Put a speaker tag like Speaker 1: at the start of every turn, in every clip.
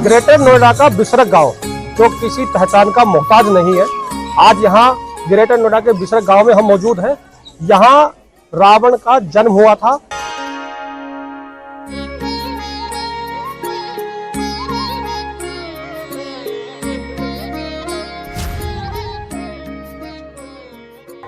Speaker 1: Greater Noida का बिसरक गांव जो किसी पहचान का मोहताज नहीं है। आज यहाँ ग्रेटर नोएडा के बिसरक गांव में हम मौजूद हैं। यहाँ रावण का जन्म हुआ था।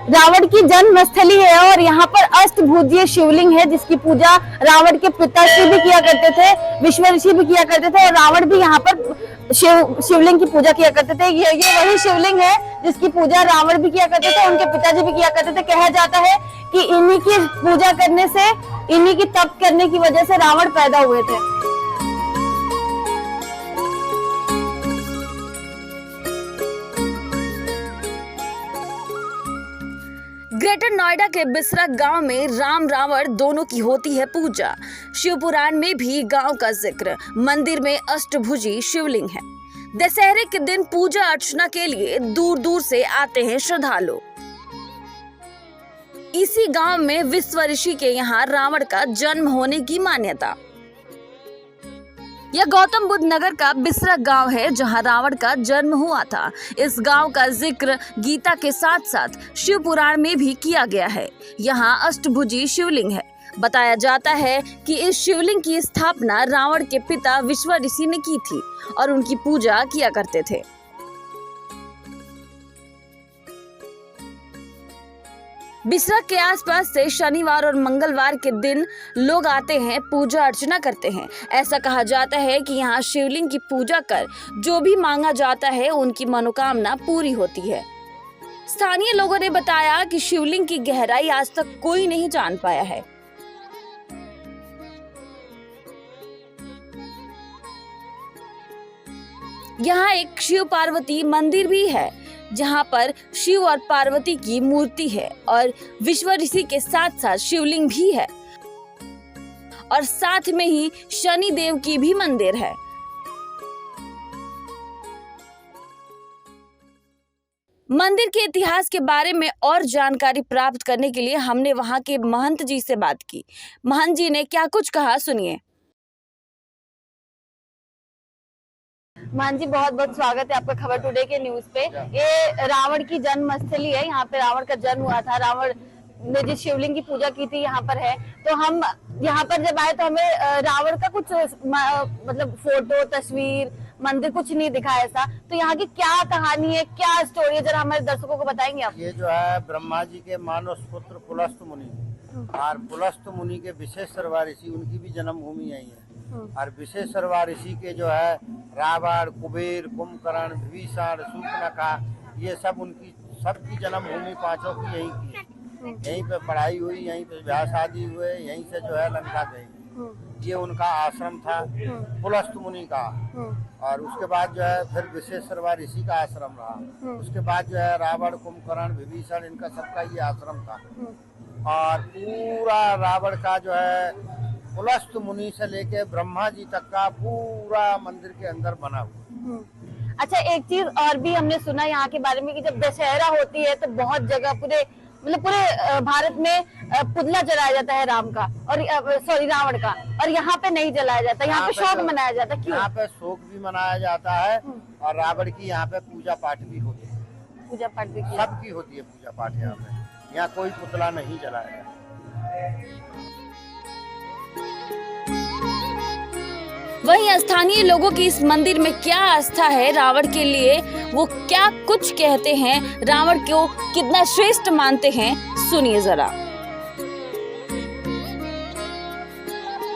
Speaker 2: रावण की जन्म स्थली है और यहाँ पर अष्टभुजीय शिवलिंग है जिसकी पूजा रावण के पिताश्री भी किया करते थे, विश्व ऋषि भी किया करते थे और रावण भी यहाँ पर शिवलिंग की पूजा किया करते थे। ये वही शिवलिंग है जिसकी पूजा रावण भी किया करते थे, उनके पिताजी भी किया करते थे। कहा जाता है कि इन्हीं की पूजा करने से, इन्हीं की तप करने की वजह से रावण पैदा हुए थे।
Speaker 3: ग्रेटर नोएडा के बिसरक गांव में राम रावण दोनों की होती है पूजा। शिव पुराण में भी गांव का जिक्र। मंदिर में अष्टभुजी शिवलिंग है। दशहरे के दिन पूजा अर्चना के लिए दूर दूर से आते हैं श्रद्धालु। इसी गांव में विश्व ऋषि के यहाँ रावण का जन्म होने की मान्यता। यह गौतम बुद्ध नगर का बिसरक गांव है जहां रावण का जन्म हुआ था। इस गांव का जिक्र गीता के साथ साथ शिव पुराण में भी किया गया है। यहां अष्टभुजी शिवलिंग है। बताया जाता है कि इस शिवलिंग की स्थापना रावण के पिता विश्व ऋषि ने की थी और उनकी पूजा किया करते थे। बिसरक के आसपास से शनिवार और मंगलवार के दिन लोग आते हैं, पूजा अर्चना करते हैं। ऐसा कहा जाता है कि यहाँ शिवलिंग की पूजा कर जो भी मांगा जाता है उनकी मनोकामना पूरी होती है। स्थानीय लोगों ने बताया कि शिवलिंग की गहराई आज तक कोई नहीं जान पाया है। यहाँ एक शिव पार्वती मंदिर भी है जहाँ पर शिव और पार्वती की मूर्ति है और विश्व ऋषि के साथ साथ शिवलिंग भी है और साथ में ही शनि देव की भी मंदिर है। मंदिर के इतिहास के बारे में और जानकारी प्राप्त करने के लिए हमने वहां के महंत जी से बात की। महंत जी ने क्या कुछ कहा, सुनिए।
Speaker 2: मान जी, बहुत बहुत स्वागत है आपका खबर टुडे के न्यूज पे। ये रावण की जन्म स्थली है, यहाँ पे रावण का जन्म हुआ था। रावण ने जिस शिवलिंग की पूजा की थी यहाँ पर है। तो हम यहाँ पर जब आए तो हमें रावण का कुछ मतलब फोटो, तस्वीर, मंदिर कुछ नहीं दिखा ऐसा। तो यहाँ की क्या कहानी है, क्या स्टोरी है, जरा हमारे दर्शकों को बताएंगे आप?
Speaker 4: ये जो है ब्रह्मा जी के मानस पुत्र पुलस्त मुनि और पुलस्त मुनि के विशेषरवा ऋषि, उनकी भी जन्मभूमि यही है। और विशेषरवा ऋषि के जो है रावण, कुबेर, कुंभकर्ण, विभीषण, शूर्पणखा, ये सब उनकी सबकी जन्मभूमि पांचों की यहीं की है। यहीं पे पढ़ाई हुई, यहीं पे ब्याह शादी हुए, यहीं से जो है लंका गई। ये उनका आश्रम था पुलस्त मुनि का। और उसके बाद जो है फिर विशेषरवा ऋषि का आश्रम रहा। उसके बाद जो है रावण, कुंभकर्ण, विभीषण, इनका सबका ये आश्रम था। और पूरा रावण का जो है पुलस्त मुनि से लेके ब्रह्मा जी तक का पूरा मंदिर के अंदर बना हुआ।
Speaker 2: अच्छा, एक चीज और भी हमने सुना यहाँ के बारे में कि जब दशहरा होती है तो बहुत जगह पूरे भारत में पुतला जलाया जाता है राम का और रावण का, और यहाँ पे नहीं जलाया जाता। यहाँ पे शोक मनाया जाता है। क्यों? यहाँ
Speaker 4: पे शोक भी मनाया जाता है और रावण की यहाँ पे पूजा पाठ भी होती है।
Speaker 2: पूजा पाठ भी
Speaker 4: सबकी होती है पूजा पाठ यहाँ पे। यहाँ कोई पुतला नहीं जलाया जाता।
Speaker 3: वहीं स्थानीय लोगों की इस मंदिर में क्या आस्था है रावण के लिए, वो क्या कुछ कहते हैं, रावण को कितना श्रेष्ठ मानते हैं, सुनिए जरा।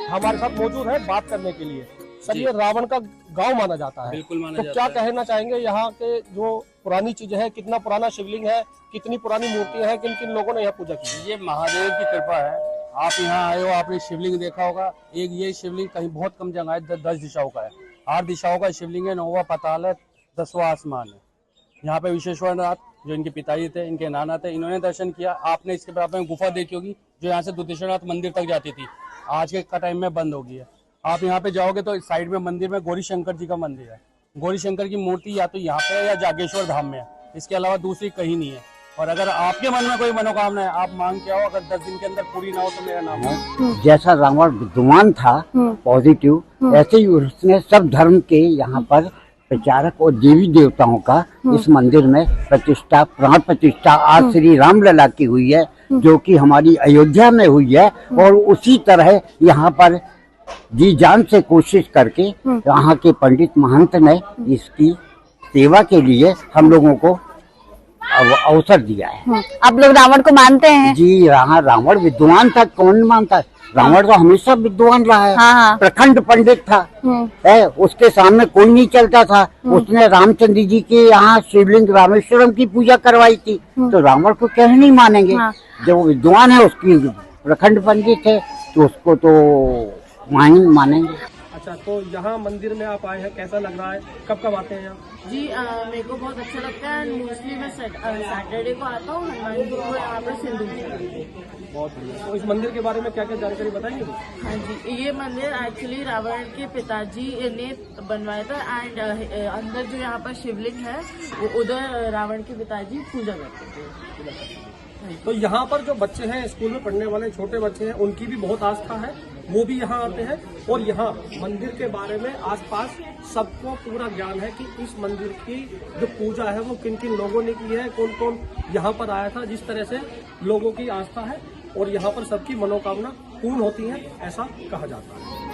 Speaker 1: हमारे साथ मौजूद है बात करने के लिए। सर, ये रावण का गांव माना जाता है।
Speaker 5: बिल्कुल माना
Speaker 1: तो
Speaker 5: जाता
Speaker 1: क्या
Speaker 5: है।
Speaker 1: कहना चाहेंगे यहाँ के जो पुरानी चीजें हैं, कितना पुराना शिवलिंग है, कितनी पुरानी मूर्तियां हैं, किन किन लोगों ने यहाँ पूजा की?
Speaker 5: ये महादेव की कृपा है। आप यहाँ आए हो, आपने शिवलिंग देखा होगा। एक ये शिवलिंग कहीं बहुत कम जगह है, 10 दिशाओं का है, 8 दिशाओं का शिवलिंग है। 9वां पाताल है, 10वां आसमान है। यहाँ पे विश्वेश्वर नाथ जो इनके पिताजी थे, इनके नाना थे, इन्होंने दर्शन किया। आपने इसके बराबर में गुफा देखी होगी जो यहाँ से दुधेश्वरनाथ मंदिर तक जाती थी, आज के टाइम में बंद हो गई है। आप यहाँ पे जाओगे तो साइड में मंदिर में गौरी शंकर जी का मंदिर है। गौरी शंकर की मूर्ति या तो यहाँ पे है या जागेश्वर धाम में है, इसके अलावा दूसरी कहीं नहीं है। और अगर आपके मन में कोई मनोकामना है, आप मांग के आओ, अगर 10 दिन के अंदर पूरी ना हो तो मेरा नाम हो।
Speaker 6: जैसा रावण विद्वान था पॉजिटिव, ऐसे ही उसने सब धर्म के यहाँ पर प्रचारक और देवी देवताओं का इस मंदिर में प्रतिष्ठा, प्राण प्रतिष्ठा आज श्री रामलला की हुई है, जो कि हमारी अयोध्या में हुई है। और उसी तरह यहाँ पर जी जान से कोशिश करके यहाँ के पंडित महंत ने इसकी सेवा के लिए हम लोगों को अवसर दिया है।
Speaker 2: आप लोग रावण को मानते हैं?
Speaker 6: जी हाँ, रावण विद्वान था, कौन मानता है? रावण तो हमेशा विद्वान रहा है।
Speaker 2: हाँ।
Speaker 6: प्रखंड पंडित था, है, उसके सामने कोई नहीं चलता था। उसने रामचंद्र जी के यहाँ शिवलिंग रामेश्वरम की पूजा करवाई थी, तो रावण को कैसे नहीं मानेंगे? जब वो विद्वान है, उसकी प्रखंड पंडित है, तो उसको तो मानेंगे।
Speaker 1: अच्छा, तो यहाँ मंदिर में आप आए हैं, कैसा लग रहा है? कब कब आते हैं यहाँ?
Speaker 7: जी मेरे को बहुत अच्छा लगता है। मोस्टली मैं सैटरडे को आता हूँ, हनुमान जी को यहाँ पर सिंधु में।
Speaker 1: बहुत बढ़िया। तो इस मंदिर के बारे में क्या क्या जानकारी बताएंगे?
Speaker 7: हाँ जी, ये मंदिर एक्चुअली रावण के पिताजी ने बनवाया था। एंड अंदर जो यहाँ पर शिवलिंग है, वो उधर रावण के पिताजी पूजा करते थे।
Speaker 1: तो यहाँ पर जो बच्चे हैं, स्कूल में पढ़ने वाले छोटे बच्चे हैं, उनकी भी बहुत आस्था है, वो भी यहाँ आते हैं। और यहाँ मंदिर के बारे में आसपास सबको पूरा ज्ञान है कि इस मंदिर की जो पूजा है वो किन किन लोगों ने की है, कौन कौन यहाँ पर आया था, जिस तरह से लोगों की आस्था है। और यहाँ पर सबकी मनोकामना पूर्ण होती है, ऐसा कहा जाता है।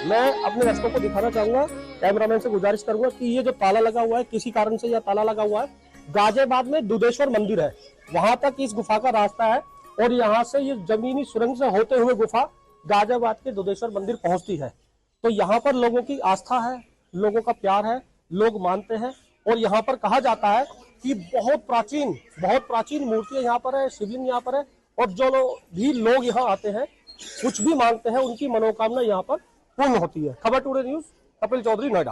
Speaker 1: मैं अपने रास्तों को दिखाना चाहूंगा, कैमरामैन से गुजारिश करूंगा कि ये जो ताला लगा हुआ है, किसी कारण से यह ताला लगा हुआ है। गाजियाबाद में दुधेश्वर मंदिर है, वहां तक इस गुफा का रास्ता है। और यहाँ से ये जमीनी सुरंग से होते हुए गुफा गाजियाबाद के दुधेश्वर मंदिर पहुंचती है। तो यहाँ पर लोगों की आस्था है, लोगों का प्यार है, लोग मानते हैं। और यहाँ पर कहा जाता है कि बहुत प्राचीन मूर्तियां यहाँ पर है, शिवलिंग यहाँ पर है। और जो भी लोग यहाँ आते हैं, कुछ भी मांगते हैं, उनकी मनोकामना यहाँ पर पूर्ण होती है। खबर टुडे न्यूज, कपिल चौधरी, नोएडा।